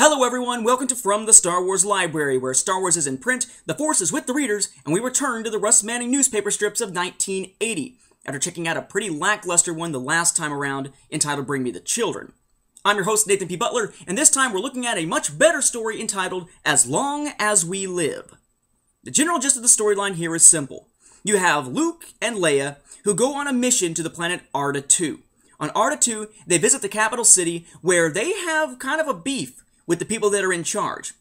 Hello everyone, welcome to From the Star Wars Library, where Star Wars is in print, the Force is with the readers, and we return to the Russ Manning newspaper strips of 1980, after checking out a pretty lackluster one the last time around, entitled Bring Me the Children. I'm your host, Nathan P. Butler, and this time we're looking at a much better story entitled As Long as We Live. The general gist of the storyline here is simple. You have Luke and Leia, who go on a mission to the planet Arda 2. On Arda 2, they visit the capital city, where they have kind of a beef with the people that are in charge.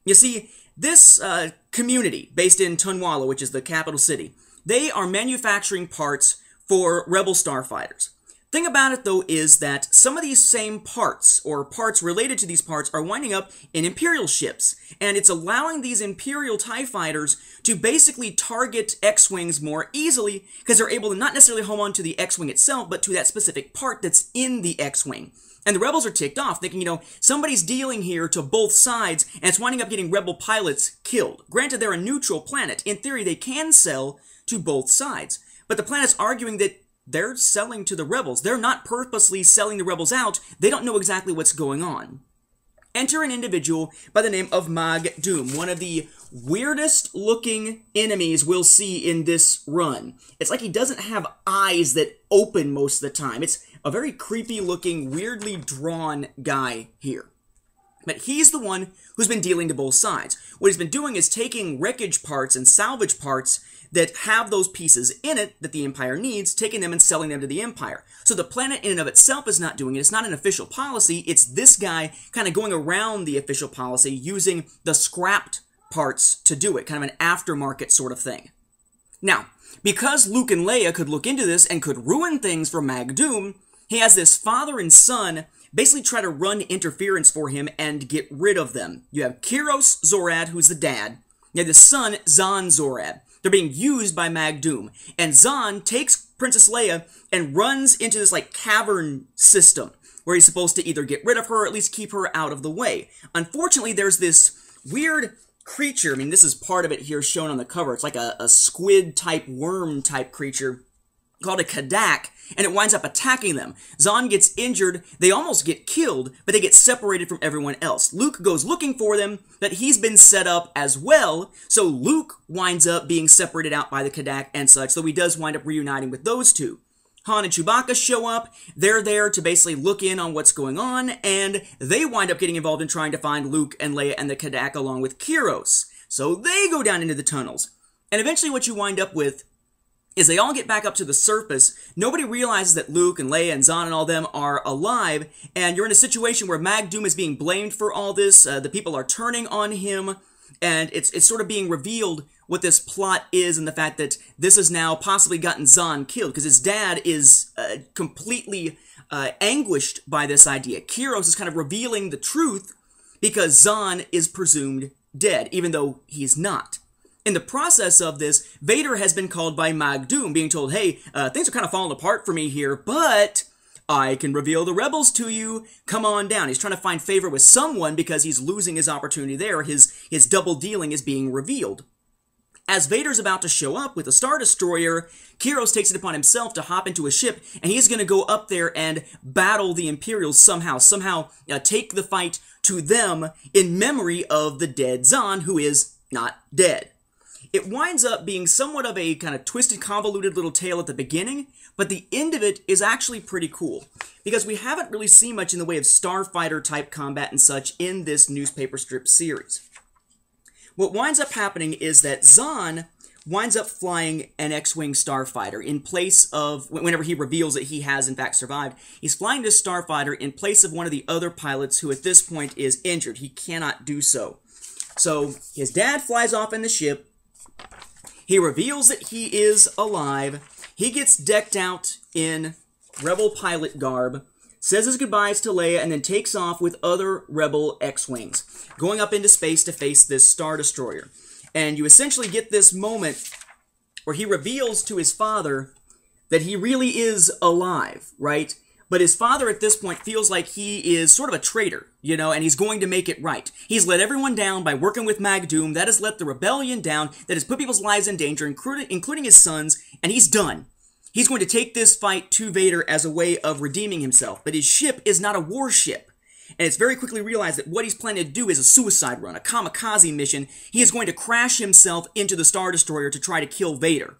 You see, this community, based in Tunwala, which is the capital city, they are manufacturing parts for rebel starfighters. Thing about it, though, is that some of these same parts, or parts related to these parts, are winding up in Imperial ships, and it's allowing these Imperial TIE fighters to basically target X-Wings more easily, because they're able to not necessarily home on to the X-Wing itself, but to that specific part that's in the X-Wing. And the rebels are ticked off, thinking, somebody's dealing here to both sides, and it's winding up getting rebel pilots killed. Granted, they're a neutral planet. In theory, they can sell to both sides. But the planet's arguing that they're selling to the rebels. They're not purposely selling the rebels out. They don't know exactly what's going on. Enter an individual by the name of Mag Doom, one of the weirdest looking enemies we'll see in this run. It's like he doesn't have eyes that open most of the time. It's a very creepy looking, weirdly drawn guy here. But he's the one who's been dealing to both sides. What he's been doing is taking wreckage parts and salvage parts that have those pieces in it that the Empire needs, taking them and selling them to the Empire. So the planet in and of itself is not doing it. It's not an official policy. It's this guy kind of going around the official policy using the scrapped parts to do it, kind of an aftermarket sort of thing. Now, because Luke and Leia could look into this and could ruin things for Mag Doom, he has this father and son basically try to run interference for him and get rid of them. You have Kiros Zorad, who's the dad. You have the son, Zahn Zorad. They're being used by Mag Doom. And Zahn takes Princess Leia and runs into this, cavern system where he's supposed to either get rid of her or at least keep her out of the way. Unfortunately, there's this weird creature. This is part of it here shown on the cover. It's like a squid-type, worm-type creature called a Kadak, and it winds up attacking them. Zahn gets injured, they almost get killed, but they get separated from everyone else. Luke goes looking for them, but he's been set up as well, so Luke winds up being separated out by the Kadak and such, so he does wind up reuniting with those two. Han and Chewbacca show up, they're there to basically look in on what's going on, and they wind up getting involved in trying to find Luke and Leia and the Kadak along with Kiros. So they go down into the tunnels. And eventually what you wind up with is they all get back up to the surface. Nobody realizes that Luke and Leia and Zahn and all them are alive, and you're in a situation where Mag Doom is being blamed for all this. The people are turning on him, and it's sort of being revealed what this plot is, and the fact that this has now possibly gotten Zahn killed, because his dad is completely anguished by this idea. Kiros is kind of revealing the truth because Zahn is presumed dead, even though he's not. In the process of this, Vader has been called by Mag Doom, being told, hey, things are kind of falling apart for me here, but I can reveal the rebels to you. Come on down. He's trying to find favor with someone because he's losing his opportunity there. His double dealing is being revealed. As Vader's about to show up with a Star Destroyer, Kiros takes it upon himself to hop into a ship, and he's going to go up there and battle the Imperials somehow take the fight to them in memory of the dead Zahn, who is not dead. It winds up being somewhat of a kind of twisted, convoluted little tale at the beginning, but the end of it is actually pretty cool, because we haven't really seen much in the way of starfighter-type combat and such in this newspaper strip series. What winds up happening is that Zahn winds up flying an X-Wing starfighter in place of, whenever he reveals that he has in fact survived, he's flying this starfighter in place of one of the other pilots who at this point is injured. He cannot do so. So his dad flies off in the ship. He reveals that he is alive. He gets decked out in Rebel pilot garb, says his goodbyes to Leia, and then takes off with other Rebel X-Wings, going up into space to face this Star Destroyer. And you essentially get this moment where he reveals to his father that he really is alive, right? But his father at this point feels like he is sort of a traitor, and he's going to make it right. He's let everyone down by working with Mag Doom. That has let the rebellion down. That has put people's lives in danger, including his sons, and he's done. He's going to take this fight to Vader as a way of redeeming himself. But his ship is not a warship. and it's very quickly realized that what he's planning to do is a suicide run, a kamikaze mission. He is going to crash himself into the Star Destroyer to try to kill Vader.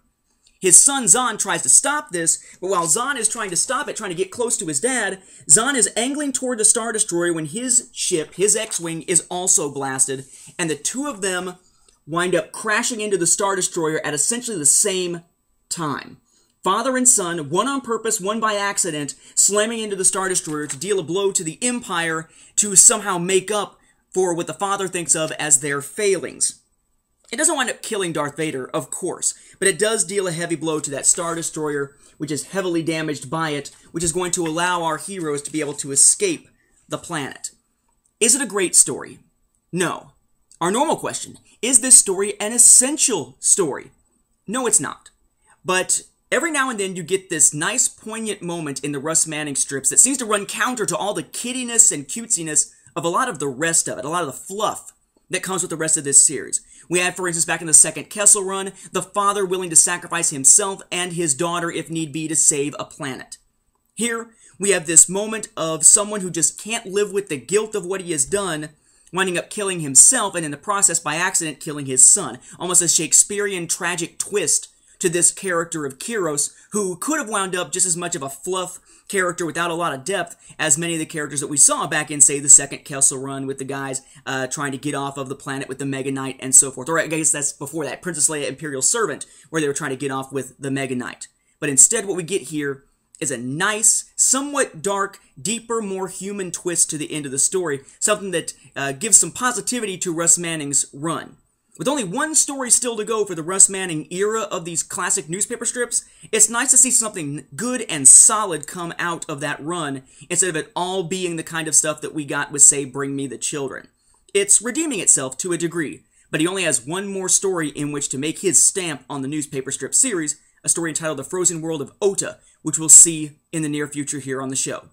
His son Zahn tries to stop this, but while Zahn is trying to stop it, trying to get close to his dad, Zahn is angling toward the Star Destroyer when his ship, his X-Wing, is also blasted, and the two of them wind up crashing into the Star Destroyer at essentially the same time. Father and son, one on purpose, one by accident, slamming into the Star Destroyer to deal a blow to the Empire to somehow make up for what the father thinks of as their failings. It doesn't wind up killing Darth Vader, of course, but it does deal a heavy blow to that Star Destroyer, which is heavily damaged by it, which is going to allow our heroes to be able to escape the planet. Is it a great story? No. Our normal question, is this story an essential story? No, it's not. But every now and then you get this nice poignant moment in the Russ Manning strips that seems to run counter to all the kiddiness and cutesiness of a lot of the rest of it, a lot of the fluff that comes with the rest of this series. We had, for instance, back in the second Kessel run, the father willing to sacrifice himself and his daughter if need be to save a planet. Here, we have this moment of someone who just can't live with the guilt of what he has done, winding up killing himself and in the process by accident killing his son. Almost a Shakespearean tragic twist to this character of Kyros, who could have wound up just as much of a fluff character without a lot of depth as many of the characters that we saw back in, say, the second Kessel run with the guys trying to get off of the planet with the Mega Knight and so forth. Or I guess that's before that, Princess Leia Imperial Servant, where they were trying to get off with the Mega Knight. But instead what we get here is a nice, somewhat dark, deeper, more human twist to the end of the story, something that gives some positivity to Russ Manning's run. With only one story still to go for the Russ Manning era of these classic newspaper strips, it's nice to see something good and solid come out of that run, instead of it all being the kind of stuff that we got with, say, Bring Me the Children. It's redeeming itself to a degree, but he only has one more story in which to make his stamp on the newspaper strip series, a story entitled The Frozen World of Ota, which we'll see in the near future here on the show.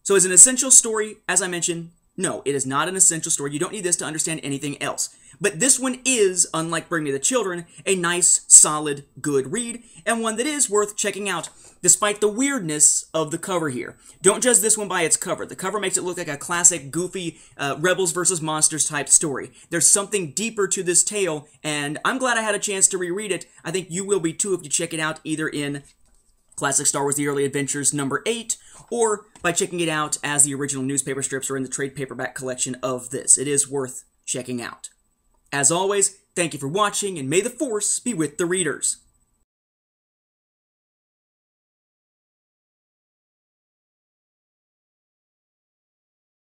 So is it an essential story, as I mentioned? No, it is not an essential story. You don't need this to understand anything else. But this one is, unlike Bring Me the Children, a nice, solid, good read, and one that is worth checking out, despite the weirdness of the cover here. Don't judge this one by its cover. The cover makes it look like a classic, goofy, Rebels versus Monsters type story. There's something deeper to this tale, and I'm glad I had a chance to reread it. I think you will be too if you check it out either in Classic Star Wars The Early Adventures number 8, or by checking it out as the original newspaper strips or in the trade paperback collection of this. It is worth checking out. As always, thank you for watching, and may the Force be with the readers.